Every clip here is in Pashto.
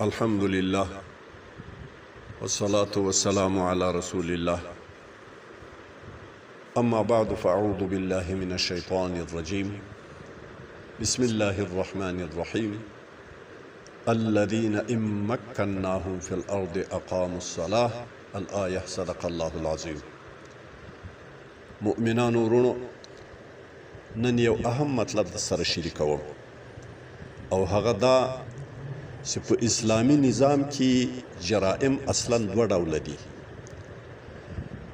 الحمد لله والصلاة والسلام على رسول الله. أما بعد فأعوذ بالله من الشيطان الرجيم. بسم الله الرحمن الرحيم. الذين إن مكناهم في الأرض أقاموا الصلاة. الآية. صدق الله العظيم. مؤمنان ورونو، نن یو اهم مطلب در سره شریکوم او هغه دا چې په اسلامي نظام کې جرائم اصلا دوه ډوله دي.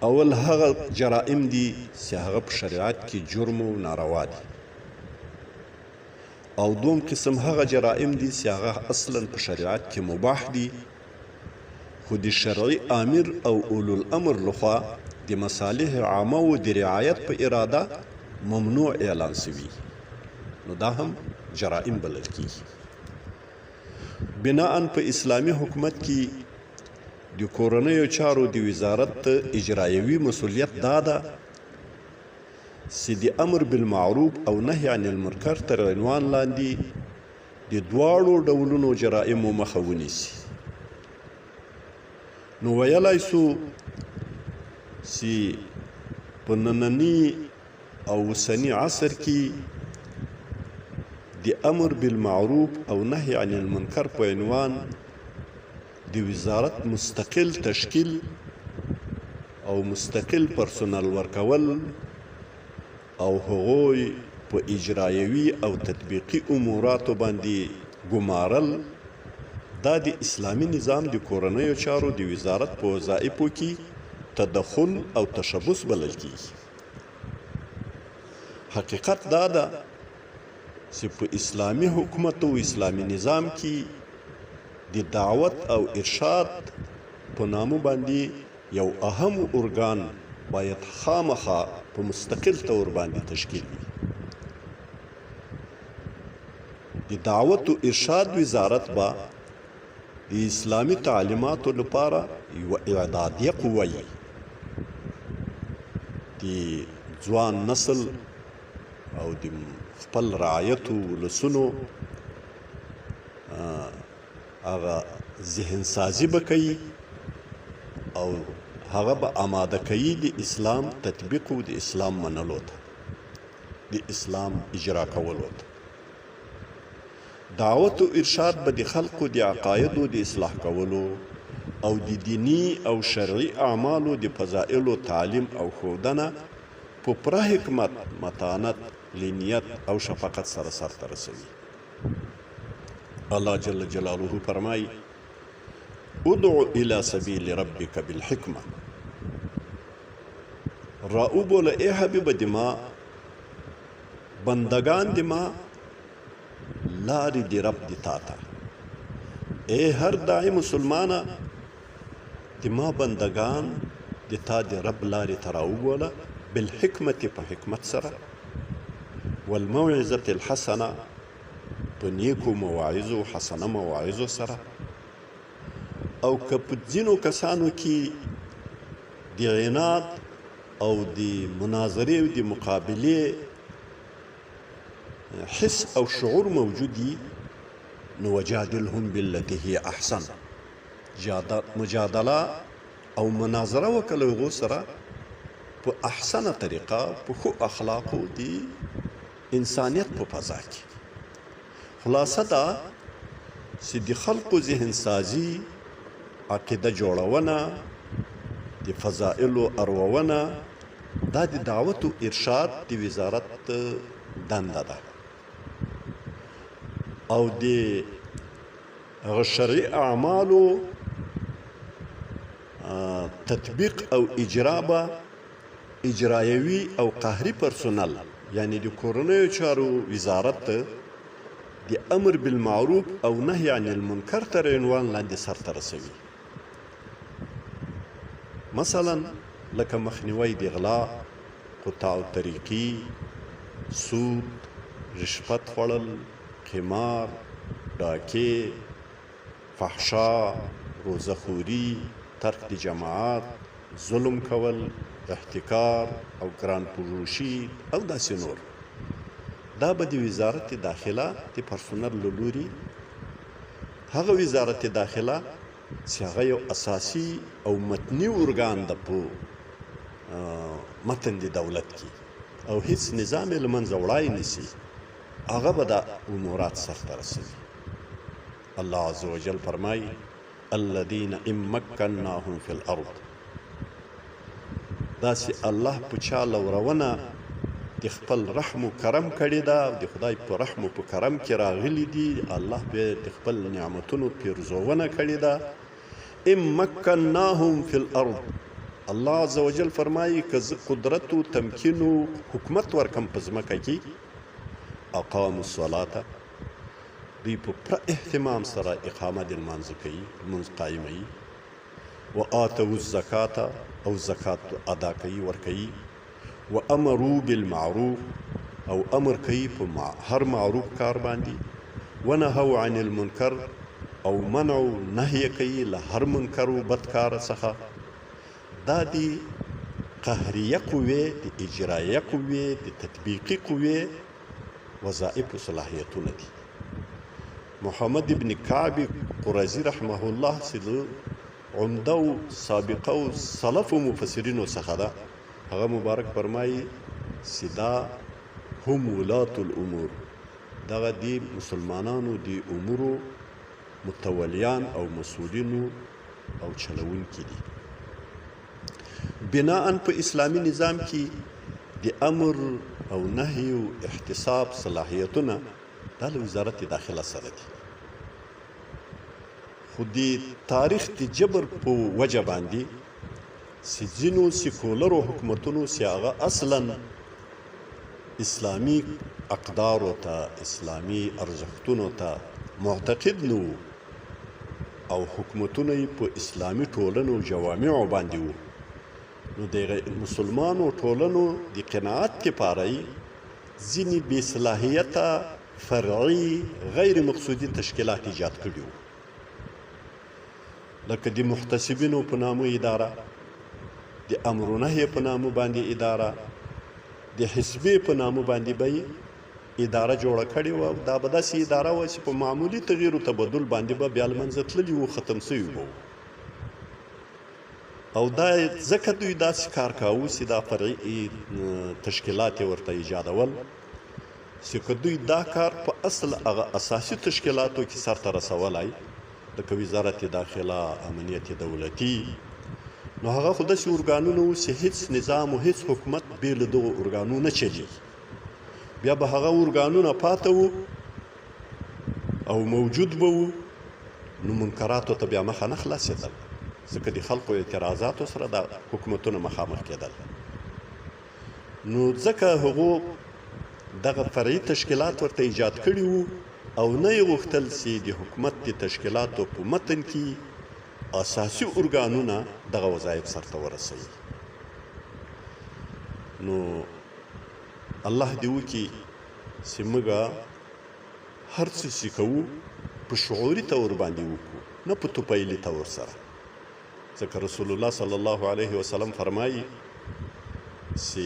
اول هغه جرائم دي چې هغه په شریعت کې جرم او ناروا دي، او دوم قسم هغه جرائم دي چې هغه اصلا په شریعت کې مباح دي، خو د شرعي امر او اولو الامر لخوا د مصالح عامه او د رعایت په اراده ممنوع اعلان سوي، نو دا هم جرائم بلل کیږي. بناءً په اسلامي حکومت کې د کورنیو چارو د وزارت اجرایوي مسؤلیت دا ده چې د امر بالمعروف او نهي عن المنکر تر عنوان لاندې د دواړو ډولونو جرائمو مخه ونیسي. نو ویلای سو چې په ننني او اوسني عصر کې د امر بالمعروف او نهي عن المنکر په عنوان د وزارت مستقل تشکیل او مستقل پرسونل ورکول او هغوی په اجرایوي او تطبیقي اموراتو باندې ګمارل، دا د اسلامي نظام د کورنیو چارو د وزارت په وظایفو کې تدخل او تشبث بلل کیږي. حقیقت دا ده چې په اسلامي حکومت او اسلامي نظام کې د دعوت او ارشاد په نامه باندې یو اهم ارګان باید خامخا په مستقل طور باندې تشکیل وي. د دعوت او ارشاد وزارت با د اسلامي تعلیماتو لپاره یو اعدادیه قوه وي. د ځوان نسل او د خپل رعایتو لسونو هغه ذهن سازی به کوي او هغه به آماده کوي د اسلام تطبیق او د اسلام منلو ته، د اسلام اجرا کولو ته. دعوت او ارشاد به د خلقو د عقایدو د اصلاح کولو او د دینی او شرعي اعمالو د فضائلو تعلیم او ښودنه په پوره حکمت، متانت، لینیت او شفقت سره سرته رسوي. الله جل جلاله فرمایي: ادعو الى سبیل ربک بالحکمه. راو بوله ای حبیب دما، بندگان دما لاری دی رب دی تاتا. ای هر داعی مسلمانا دما بندگان دی تا دی رب لاری تراو بوله بالحکمت په حکمت سره، والموعظة الحسنه په نیکو مواعظو حسنه مواعظو سره، او که په ځینو کسانو کې د عناد او د مناظرې او د مقابلې حس او شعور موجود وي، نو وجادلهم بالتي هي احسن. مجادله او مناظره وکړه هغو سره په احسنه طریقه، په ښو اخلاقو د انسانیت په فضا کې. خلاصه دا چې د خلقو ذهن سازي، عقیده جوړونه، د فضائلو اروونه، دا د دعوت او ارشاد د وزارت دنده ده، او د شرعي اعمالو تطبیق او اجرا به اجرایوي او قهري پرسونل، یعنی د کورنیو چارو وزارت د امر بالمعروف او نهي عن المنکر تر عنوان لاندې سرته رسوي. مثلا لکه مخنیوی د غلا، قطاع الطریقي، سود، رشوت خوړل، قمار، ډاکې، فحشا، روزهخوري، ترک د جماعت، ظلم کول، احتکار او ګران فروشي او داسې نور. دا به د وزارت داخله د پرسونل له لوري هغه وزارت داخله چې هغه یو اساسي او متني ارګان ده په متن د دولت کې او هیڅ نظام یې له منځه وړای نشي، هغه به دا امورات سرته رسوي. الله عز وجل فرمایي الذین ان مکناهم فی الارض، داسې الله په چا لورونه د خپل رحم و کرم کړې ده، د خدای په رحم و په کرم کې راغلي دي، الله به د خپل نعمتونو پیرزونه کړې ده. ان مکناهم فی الارض، الله عز وجل فرمایي که زه قدرت و تمکین و حکومت ورکم په ځمکه کې، اقاموا الصلاة، دوی په پوره اهتمام سره اقامه د لمانځه کوي، لمونځ قایموي. و آتوا الزکاة، او زکات ادا کوي ورکوي. و امروا بالمعروف، او امر کوي په هر معروف کار باندې. و نهوا عن المنکر، او منع و نهی کوي له هر منکر و بد کار څخه. دا دی قهریه قوې، د اجرایه قوې، د تطبیقي قوې وظایف و صلاحیتونه دي. محمد ابن کعب قرظي رحمه الله چې د عمده و سابقه و سلف و مفسرینو څخه ده، هغه مبارک فرمایي چې دا هم ولات الامور، دغه دی مسلمانانو د امورو متولیان او مسؤولینو او چلونکي دي. بناء په اسلامي نظام کې د امر او نهي او احتساب صلاحیتونه دا له وزارت داخله سره دي. خو د تاریخ د جبر په وجه باندې چې ځینو سیکولرو حکومتونو چې هغه اصلا اسلامي اقدارو ته، اسلامي ارزښتونو ته معتقد نه وو او حکومتونه یې په اسلامي ټولنو جوامعو باندې وو، نو د مسلمانو ټولنو د قناعت لپاره یې ځینې بې صلاحیته فرعي غیر مقصودي تشکیلات ایجاد کړي وو، لکه د محتسبینو په نامه اداره، د امر و نهي په نامه باندې اداره، د حزبې په نامه باندې به اداره جوړه کړې وه. دا به داسې اداره وه چې په معمولي تغییر و تبدل باندې به بیا له منځه تللي وو، ختم سوي به وو. او دا ځکه دوی داسې کار کاوه چې دا فرعي تشکیلات یې ورته ایجادول، چې که دوی دا کار په اصل هغه اساسي تشکیلاتو کې سرته رسولی، لکه وزارت داخله، امنیت دولتي، نو هغه خو داسې ارګانونه وو چې هیڅ نظام و هیڅ حکومت بې له دغو ارګانو نه چلیږي. بیا به هغه ارګانونه پاته وو او موجود به وو، نو منکراتو ته بیا مخه نه خلاصېدل، ځکه د خلقو اعتراضاتو سره دا حکومتونه مخامخ کېدل. نو ځکه هغو دغه فرعي تشکیلات ورته ایجاد کړي وو او نه یې غوښتل چې د حکومت د تشکیلاتو په متن کې اساسي ارګانونه دغه وظایف سرته ورسوي. نو الله دې وکړي چې موږ هر څه چې کوو په شعوري طور باندې وکړو، نه په توپیلي طور سره، ځکه رسول الله صلی الله علیه وسلم فرمایي چې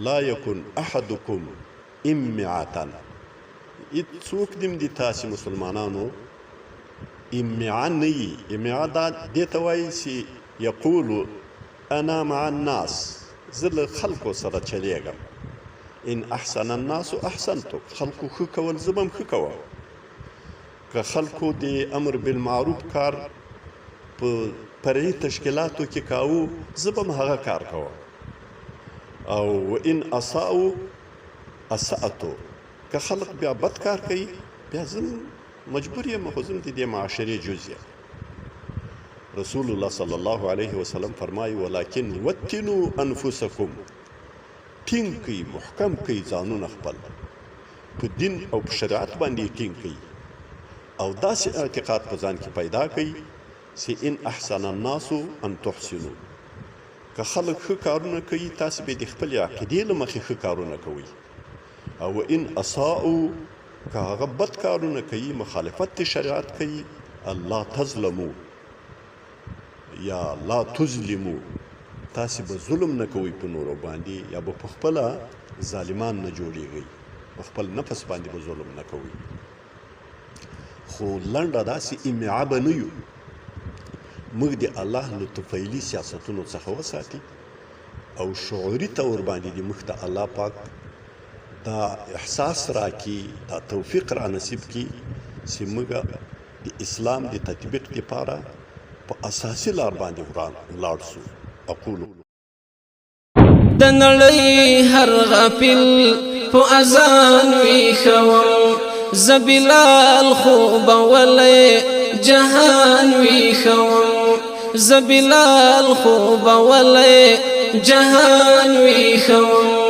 لا یکن احدکم امعة، څوک دې د تاسې مسلمانانو امعه نه وي. امعه دا دې ته وایي چې یقولو انا مع الناس، زه له خلکو سره چلیږم. ان احسن الناس احسنتو، خلکو ښه کول زه به هم ښه کوم. که خلکو د امر بالمعروف کار په فرعي تشکیلاتو کې کاوه، زه به هم هغه کار کوم. او ان اساءوا اسأتو، که خلق بیا بد کار کوي، بیا زه مجبور یم، خو زه د دې معاشرې جز یم. رسول الله صلی الله علیه وسلم فرمایي ولکن وطنوا انفسکم، ټینګ کړئ، محکم کړئ ځانونه خپل په دین او په شریعت باندې ټینګ کړئ، او داسې اعتقاد په ځان کې پیدا کړئ چې ان احسن الناس ان تحسنوا، که خلک ښه کارونه کوي، تاسې به د خپلې عقیدې له مخې ښه کارونه کوئ. او ان اساءوا، که هغه بد کارونه کوي، مخالفت د شریعت کوي، الله تظلمو یا لا تظلمو، تاسې به ظلم نه کوئ په نورو باندې، یا به په خپله ظالمان نه جوړیږئ، په خپل نفس باندې به ظلم نه کوئ. خو لنډه داسې امعه به نه یو موږ د الله له طفیلي سیاستونو څخه وساتي او شعوري طور باندې د موږ ته الله پاک دا احساس راکړي دا توفیق را نصیب کړي چې موږ د اسلام د تطبیق لپاره په اساسي لار باندې ولاړ سو. اقول د نړۍ هر غافل په اذان ویښوم زه بلال خوب ولی جهان ویښوم زه بلال خوب ولی جهان ویښوم